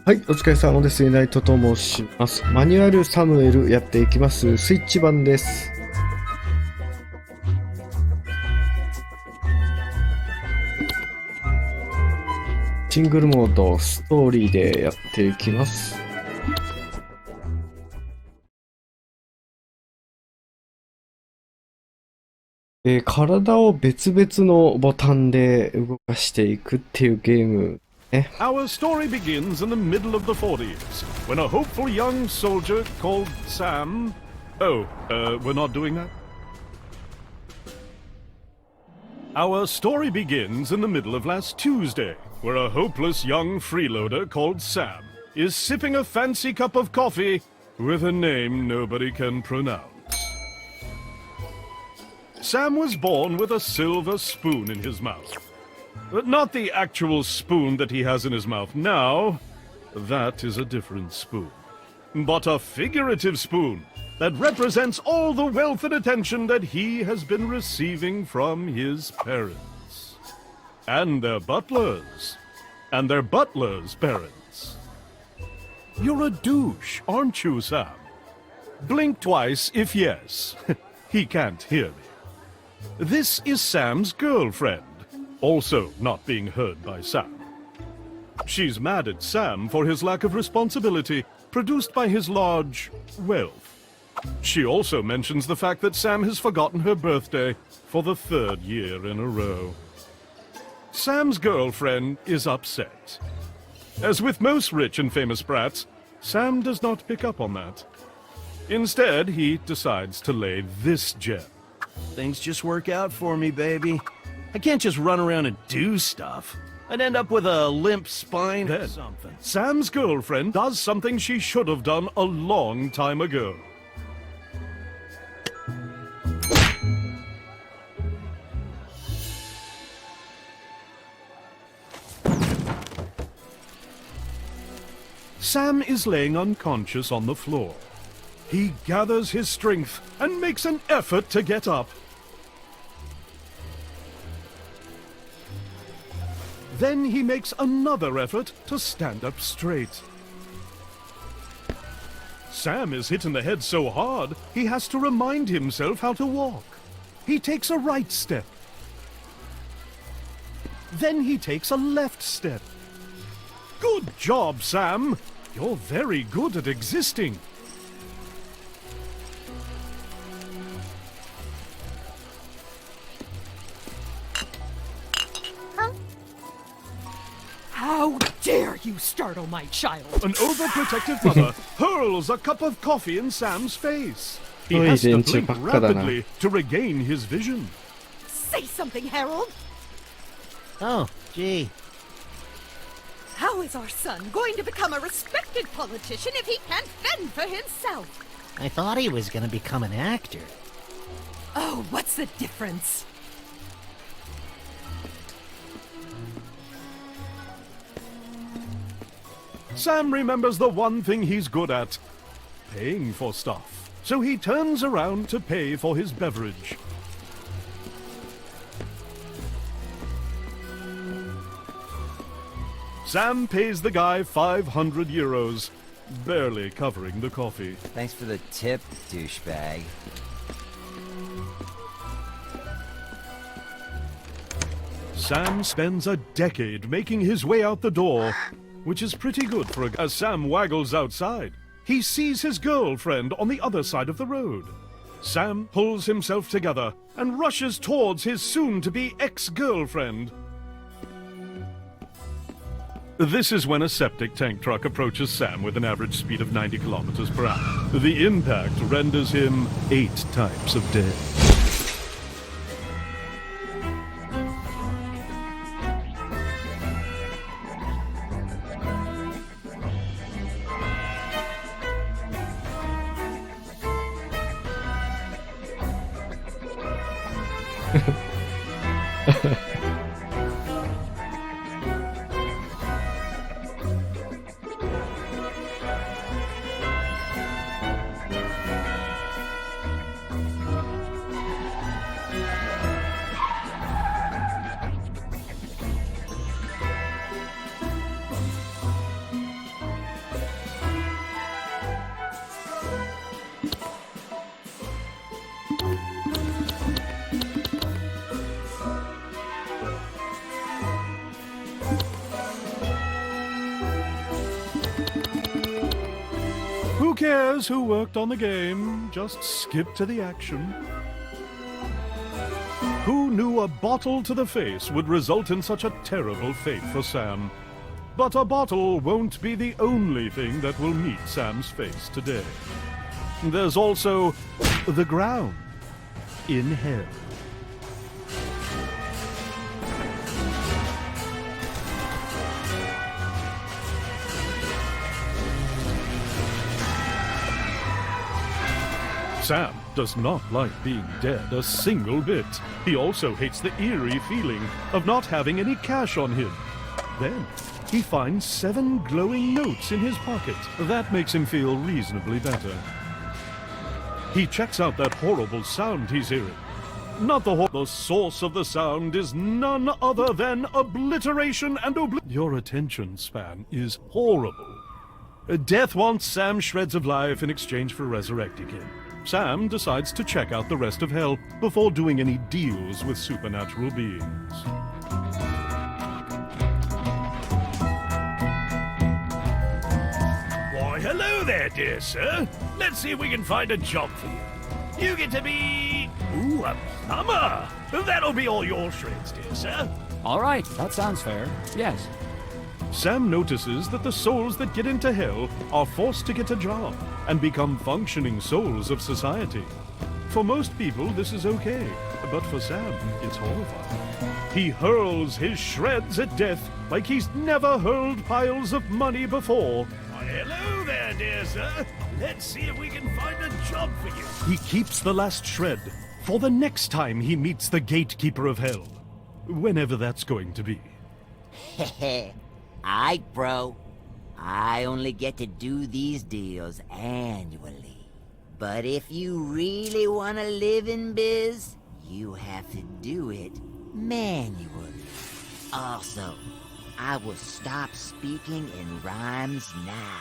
はい、お疲れ様です。ナイトと申します。マニュアルサムエルやっていきます。スイッチ版です。シングルモード、ストーリーでやっていきます。体を別々のボタンで動かしていくっていうゲームね。Our story begins in the middle of the 40s, when a hopeful young soldier called Sam... we're not doing that? Our story begins in the middle of last Tuesday, where a hopeless young freeloader called Sam is sipping a fancy cup of coffee with a name nobody can pronounce. Sam was born with a silver spoon in his mouth. But not the actual spoon that he has in his mouth now. That is a different spoon. But a figurative spoon that represents all the wealth and attention that he has been receiving from his parents. And their butlers. And their butlers' parents. You're a douche, aren't you, Sam? Blink twice if yes. He can't hear me. This is Sam's girlfriend. Also not being heard by Sam. She's mad at Sam for his lack of responsibility produced by his large wealth. She also mentions the fact that Sam has forgotten her birthday for the 3rd year in a row. Sam's girlfriend is upset. As with most rich and famous brats, Sam does not pick up on that. Instead, he decides to lay this gem. Things just work out for me, baby. I can't just run around and do stuff. I'd end up with a limp spine or something. Sam's girlfriend does something she should have done a long time ago. Sam is laying unconscious on the floor. He gathers his strength and makes an effort to get up. Then he makes another effort to stand up straight. Sam is hit in the head so hard, he has to remind himself how to walk. He takes a right step. Then he takes a left step. Good job, Sam! You're very good at existing. How dare you startle my child? An overprotective mother hurls a cup of coffee in Sam's face. He Oi, has to didn't you blink back that rapidly to regain his vision. Say something, Harold. Oh, gee. How is our son going to become a respected politician if he can't fend for himself? I thought he was gonna become an actor. Oh, what's the difference? Sam remembers the one thing he's good at, paying for stuff. So he turns around to pay for his beverage. Sam pays the guy 500 euros, barely covering the coffee. Thanks for the tip, douchebag. Sam spends a decade making his way out the door, which is pretty good for a... As Sam waggles outside, he sees his girlfriend on the other side of the road. Sam pulls himself together and rushes towards his soon-to-be ex-girlfriend. This is when a septic tank truck approaches Sam with an average speed of 90 kilometers per hour. The impact renders him 8 types of dead. cares who worked on the game? Just skip to the action. Who knew a bottle to the face would result in such a terrible fate for Sam? But a bottle won't be the only thing that will meet Sam's face today. There's also the ground in hell. Sam does not like being dead a single bit. He also hates the eerie feeling of not having any cash on him. Then he finds 7 glowing notes in his pocket. That makes him feel reasonably better. He checks out that horrible sound he's hearing. Not the source of the sound is none other than obliteration and Your attention span is horrible. Death wants Sam shreds of life in exchange for resurrecting him. Sam decides to check out the rest of hell before doing any deals with supernatural beings. Why, hello there, dear sir. Let's see if we can find a job for you. You get to be... Ooh, a plumber. That'll be all your shreds, dear sir. All right, that sounds fair. Yes. Sam notices that the souls that get into hell are forced to get a job and become functioning souls of society. For most people, this is okay, but for Sam, it's horrifying. He hurls his shreds at death like he's never hurled piles of money before. Why, hello there, dear sir. Let's see if we can find a job for you. He keeps the last shred for the next time he meets the gatekeeper of hell, whenever that's going to be. Aight, bro. I only get to do these deals annually. But if you really want to live in biz, you have to do it manually. Also, I will stop speaking in rhymes now.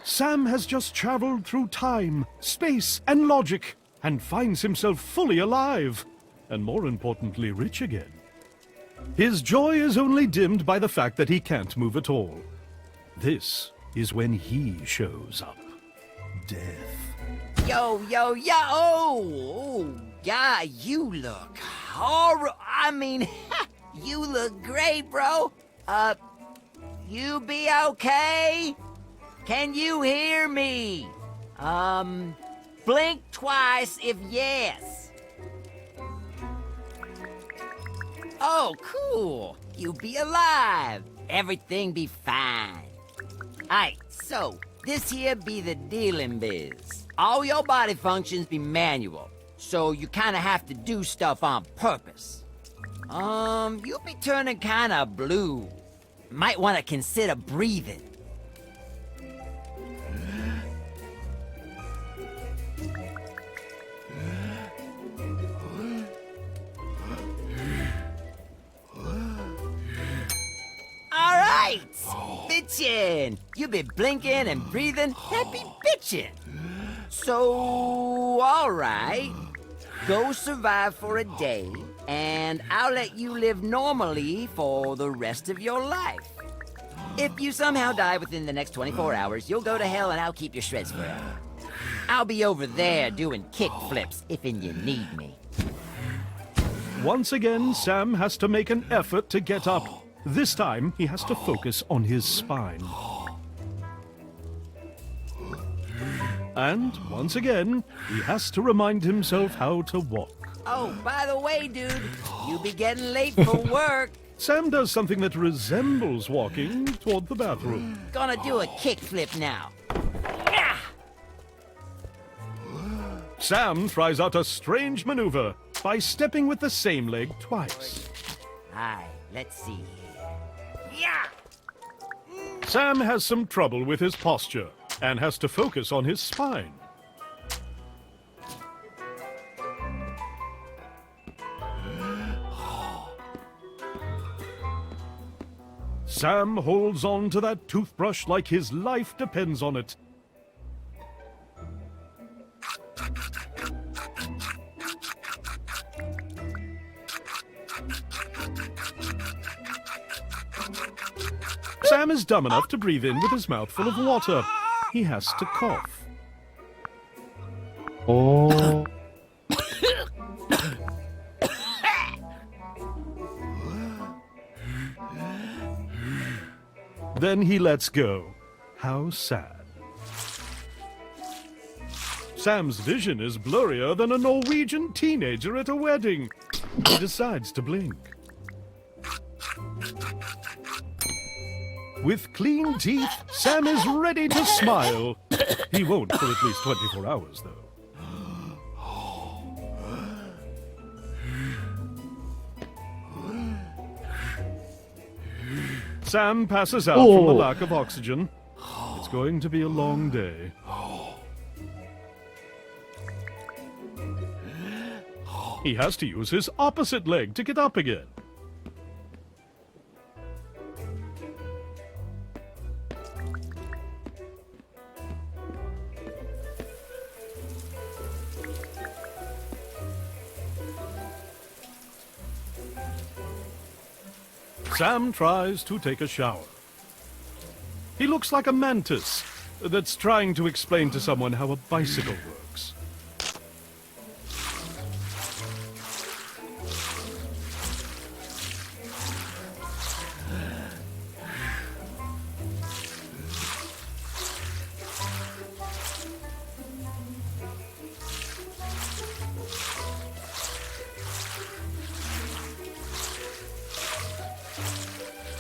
Sam has just traveled through time, space, and logic, and finds himself fully alive, and more importantly, rich again. His joy is only dimmed by the fact that he can't move at all. This is when he shows up. Death. Yo, yo, yo! Oh, yeah, you look horrible. I mean, you look great, bro. You be okay? Can you hear me? Blink twice if yes. Oh, cool. You be alive. Everything be fine. Aight, so, this here be the dealing biz. All your body functions be manual, so you kinda have to do stuff on purpose. You be turning kinda blue. Might wanna consider breathing. Alright! Bitchin'! You been blinking and breathing, that be bitchin'! So, alright. Go survive for a day, and I'll let you live normally for the rest of your life. If you somehow die within the next 24 hours, you'll go to hell and I'll keep your shreds forever. I'll be over there doing kick flips if you need me. Once again, Sam has to make an effort to get up. This time, he has to focus on his spine. And, once again, he has to remind himself how to walk. Oh, by the way, dude, you be getting late for work. Sam does something that resembles walking toward the bathroom. Gonna do a kick flip now. Sam tries out a strange maneuver by stepping with the same leg twice. Alright, let's see. Yeah! Sam has some trouble with his posture and has to focus on his spine. Sam holds on to that toothbrush like his life depends on it. Sam is dumb enough to breathe in with his mouth full of water. He has to cough. おー。 Then he lets go. How sad. Sam's vision is blurrier than a Norwegian teenager at a wedding. He decides to blink. With clean teeth, Sam is ready to smile. He won't for at least 24 hours, though. Sam passes out from the lack of oxygen. It's going to be a long day. He has to use his opposite leg to get up again. Sam tries to take a shower. He looks like a mantis that's trying to explain to someone how a bicycle works.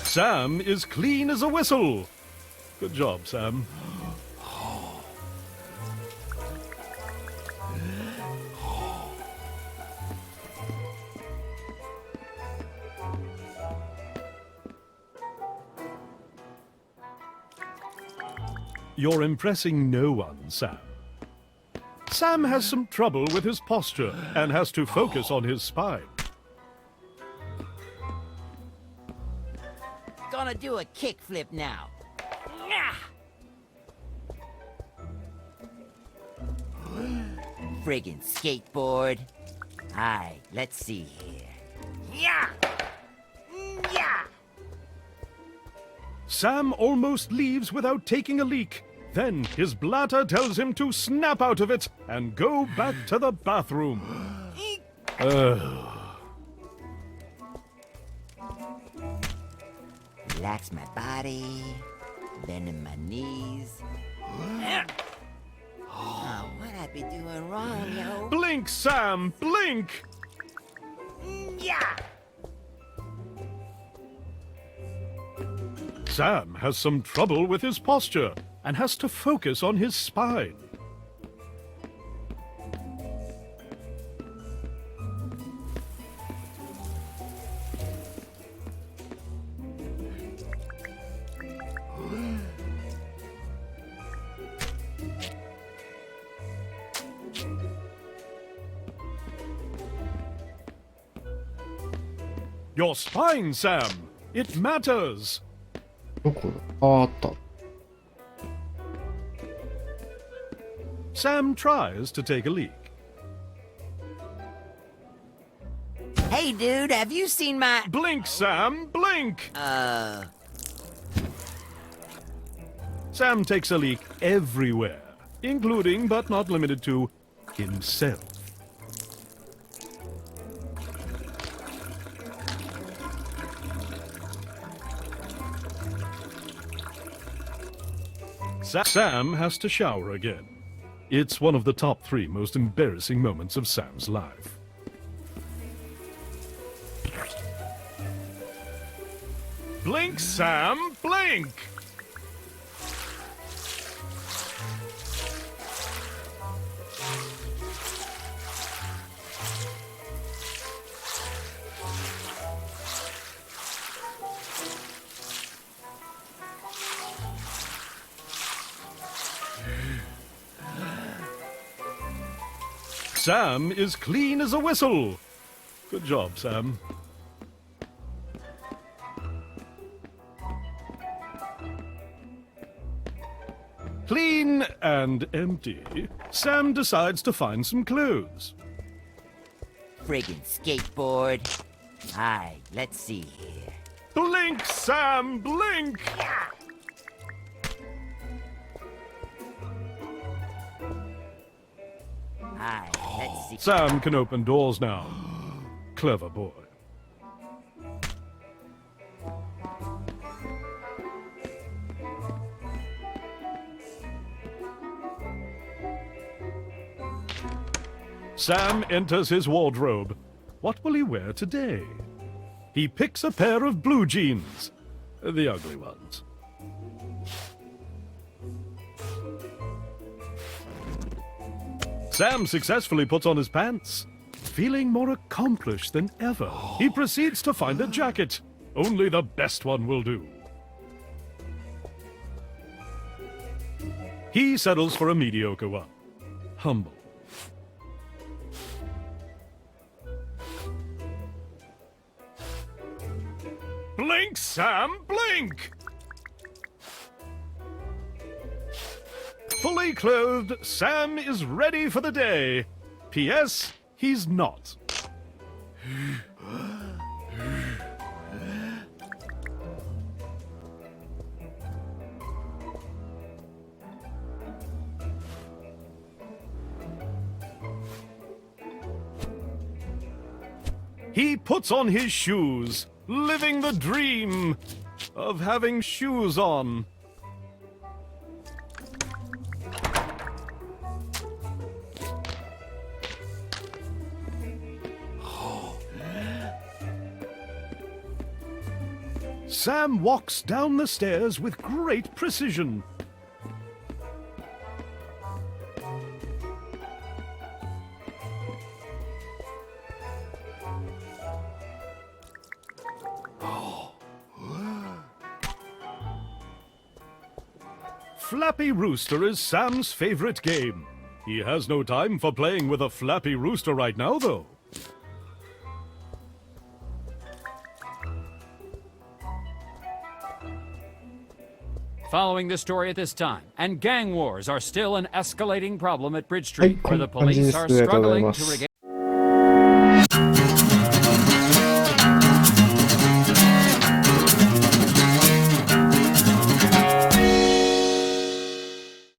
Sam is clean as a whistle. Good job, Sam. You're impressing no one, Sam. Sam has some trouble with his posture and has to focus on his spine. Gonna do a kickflip now. Friggin' skateboard. Alright, let's see here. Yeah! Yeah! Sam almost leaves without taking a leak. Then his bladder tells him to snap out of it and go back to the bathroom. Relax my body, bending my knees. Oh, what I be doing wrong, yo? Blink, Sam, blink! Yeah! Sam has some trouble with his posture and has to focus on his spine. Your spine, Sam! It matters! どこだ？あった。 Sam tries to take a leak. Hey, dude, have you seen my... Blink, Sam, blink! Sam takes a leak everywhere, including but not limited to himself. Sam has to shower again. It's one of the top 3 most embarrassing moments of Sam's life. Blink, Sam, blink! Sam is clean as a whistle. Good job, Sam. Clean and empty, Sam decides to find some clothes. Friggin' skateboard. Alright, let's see here. Blink, Sam, blink! Alright, let's see. Sam can open doors now. Clever boy. Sam enters his wardrobe. What will he wear today? He picks a pair of blue jeans. The ugly ones. Sam successfully puts on his pants. Feeling more accomplished than ever, he proceeds to find a jacket. Only the best one will do. He settles for a mediocre one. Humble. Blink, Sam, blink! Fully clothed, Sam is ready for the day. P.S. He's not. He puts on his shoes, living the dream of having shoes on. Sam walks down the stairs with great precision. Flappy Rooster is Sam's favorite game. He has no time for playing with a Flappy Rooster right now, though. Following the story at this time, and gang wars are still an escalating problem at Bridge Street, where the はい、こんな感じで police す。 are ありがとうござい struggling ま to す。 regain